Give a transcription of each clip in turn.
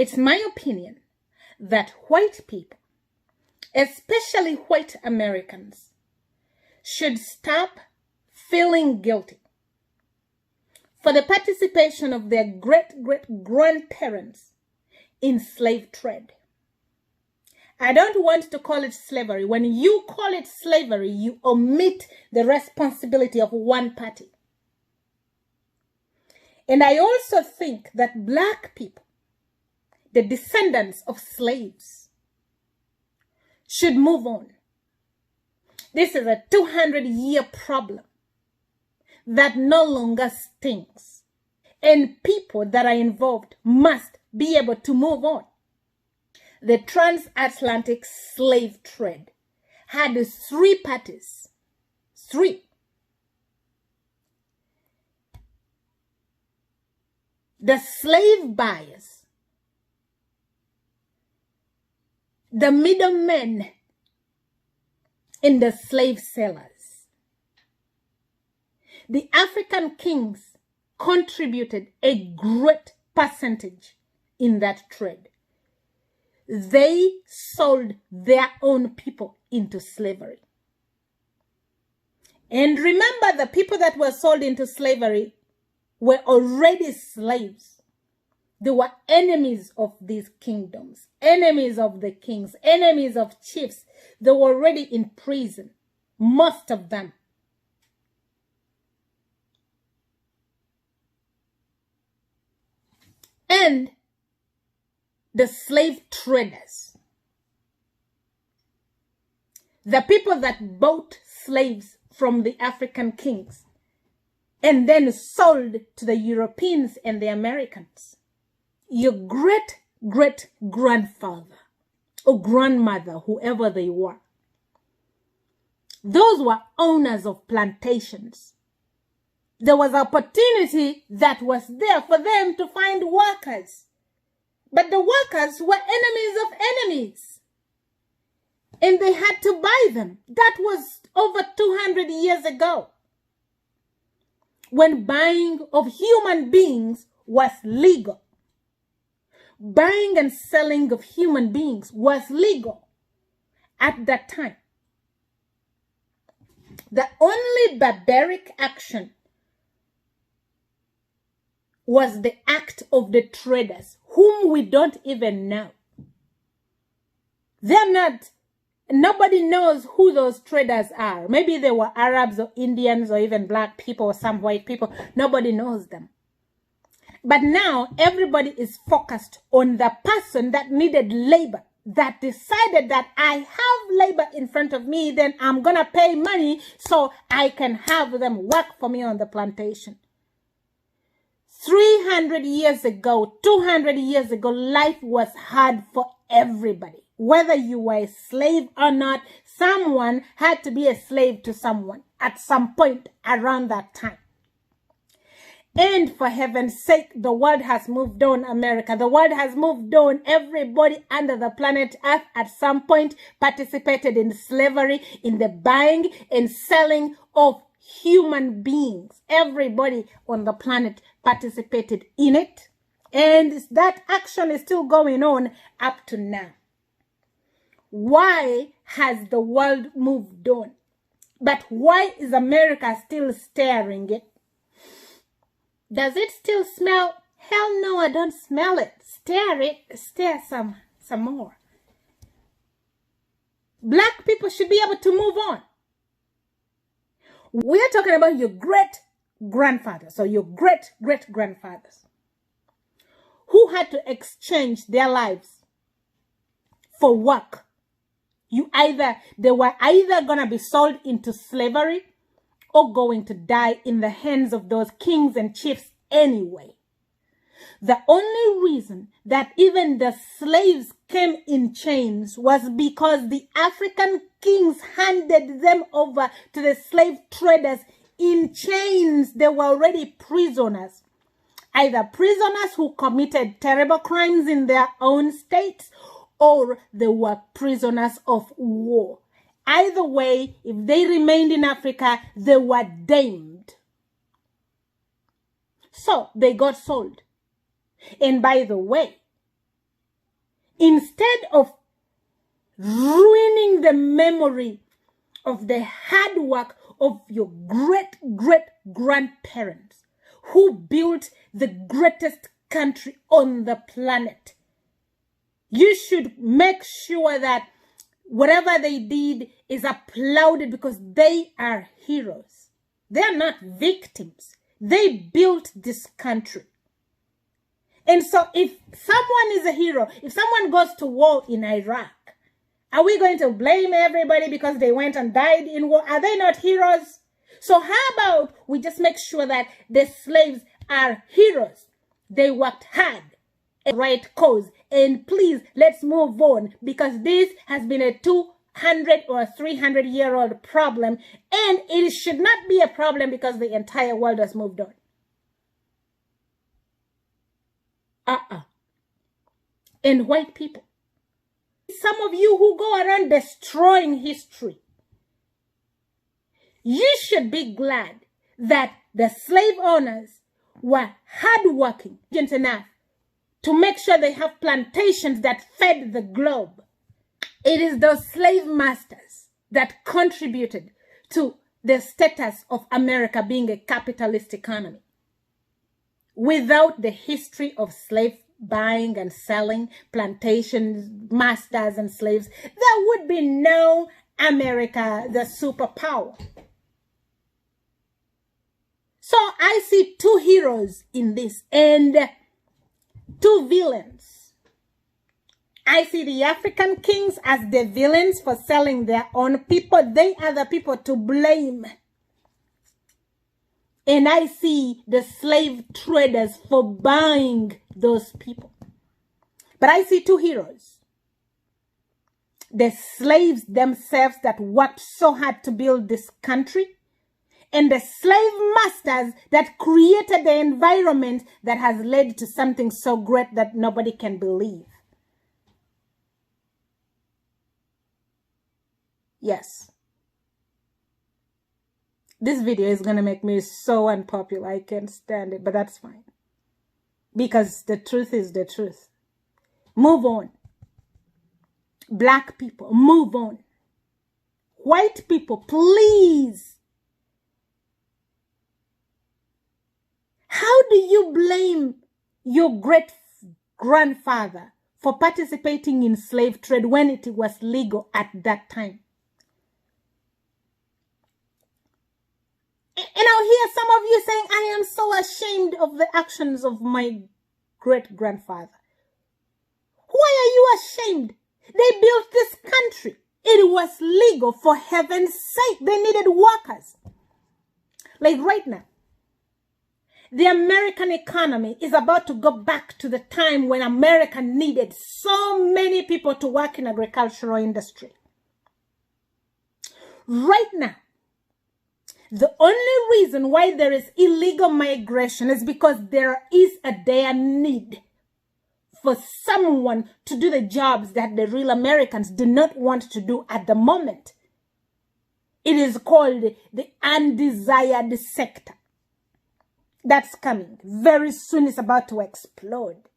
It's my opinion that white people, especially white Americans, should stop feeling guilty for the participation of their great-great-grandparents in slave trade. I don't want to call it slavery. When you call it slavery, you omit the responsibility of one party. And I also think that Black people, the descendants of slaves, should move on. This is a 200-year problem that no longer stings. And people that are involved must be able to move on. The transatlantic slave trade had 3 parties. 3. The slave buyers, the middlemen, and the slave sellers. The African kings contributed a great percentage in that trade. They sold their own people into slavery. And remember, the people that were sold into slavery were already slaves. They were enemies of these kingdoms, enemies of the kings, enemies of chiefs. They were already in prison, most of them. And the slave traders, the people that bought slaves from the African kings and then sold to the Europeans and the Americans. Your great-great-grandfather or grandmother, whoever they were, those were owners of plantations. There was opportunity that was there for them to find workers. But the workers were enemies of enemies. And they had to buy them. That was over 200 years ago, when buying of human beings was legal. Buying and selling of human beings was legal at that time. The only barbaric action was the act of the traders, whom we don't even know. Nobody knows who those traders are. Maybe they were Arabs or Indians or even Black people or some white people. Nobody knows them. But now everybody is focused on the person that needed labor, that decided that I have labor in front of me, then I'm going to pay money so I can have them work for me on the plantation. 300 years ago, 200 years ago, life was hard for everybody. Whether you were a slave or not, someone had to be a slave to someone at some point around that time. And for heaven's sake, the world has moved on, America. The world has moved on. Everybody under the planet Earth at some point participated in slavery, in the buying and selling of human beings. Everybody on the planet participated in it. And that action is still going on up to now. Why has the world moved on? But why is America still staring it? Does it still smell? Hell no, I don't smell it. Stare some more. Black people should be able to move on. We are talking about your great-grandfathers or your great-great-grandfathers who had to exchange their lives for work. They were either going to be sold into slavery or going to die in the hands of those kings and chiefs anyway. The only reason that even the slaves came in chains was because the African kings handed them over to the slave traders in chains. They were already prisoners. Either prisoners who committed terrible crimes in their own states, or they were prisoners of war. Either way, if they remained in Africa, they were damned. So they got sold. And by the way, instead of ruining the memory of the hard work of your great-great-grandparents who built the greatest country on the planet, you should make sure that whatever they did is applauded, because they are heroes. They are not victims. They built this country. And so if someone is a hero, if someone goes to war in Iraq, are we going to blame everybody because they went and died in war? Are they not heroes? So how about we just make sure that the slaves are heroes? They worked hard, a right cause. And please, let's move on, because this has been a 200 or 300-year-old problem, and it should not be a problem because the entire world has moved on. And white people, some of you who go around destroying history, you should be glad that the slave owners were hardworking enough to make sure they have plantations that fed the globe. It is those slave masters that contributed to the status of America being a capitalist economy. Without the history of slave buying and selling, plantations, masters and slaves, there would be no America, the superpower. So I see two heroes in this and two villains. I see the African kings as the villains for selling their own people. They are the people to blame. And I see the slave traders for buying those people. But I see two heroes. The slaves themselves that worked so hard to build this country, and the slave masters that created the environment that has led to something so great that nobody can believe. Yes. This video is going to make me so unpopular. I can't stand it, but that's fine. Because the truth is the truth. Move on. Black people, move on. White people, please. How do you blame your great-grandfather for participating in slave trade when it was legal at that time? And I'll hear some of you saying, I am so ashamed of the actions of my great-grandfather. Why are you ashamed? They built this country. It was legal, for heaven's sake. They needed workers. Like right now, the American economy is about to go back to the time when America needed so many people to work in agricultural industry. Right now, the only reason why there is illegal migration is because there is a dire need for someone to do the jobs that the real Americans do not want to do at the moment. It is called the undesired sector. That's coming. Very soon it's about to explode.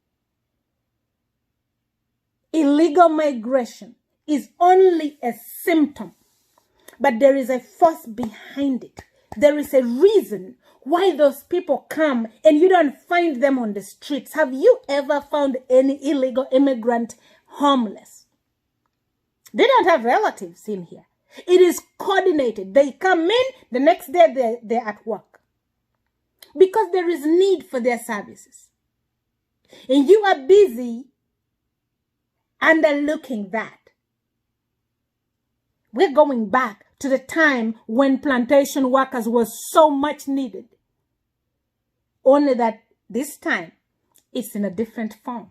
Illegal migration is only a symptom, but there is a force behind it. There is a reason why those people come and you don't find them on the streets. Have you ever found any illegal immigrant homeless? They don't have relatives in here. It is coordinated. They come in, the next day they're at work. Because there is need for their services. And you are busy underlooking that. We're going back to the time when plantation workers were so much needed. Only that this time, it's in a different form.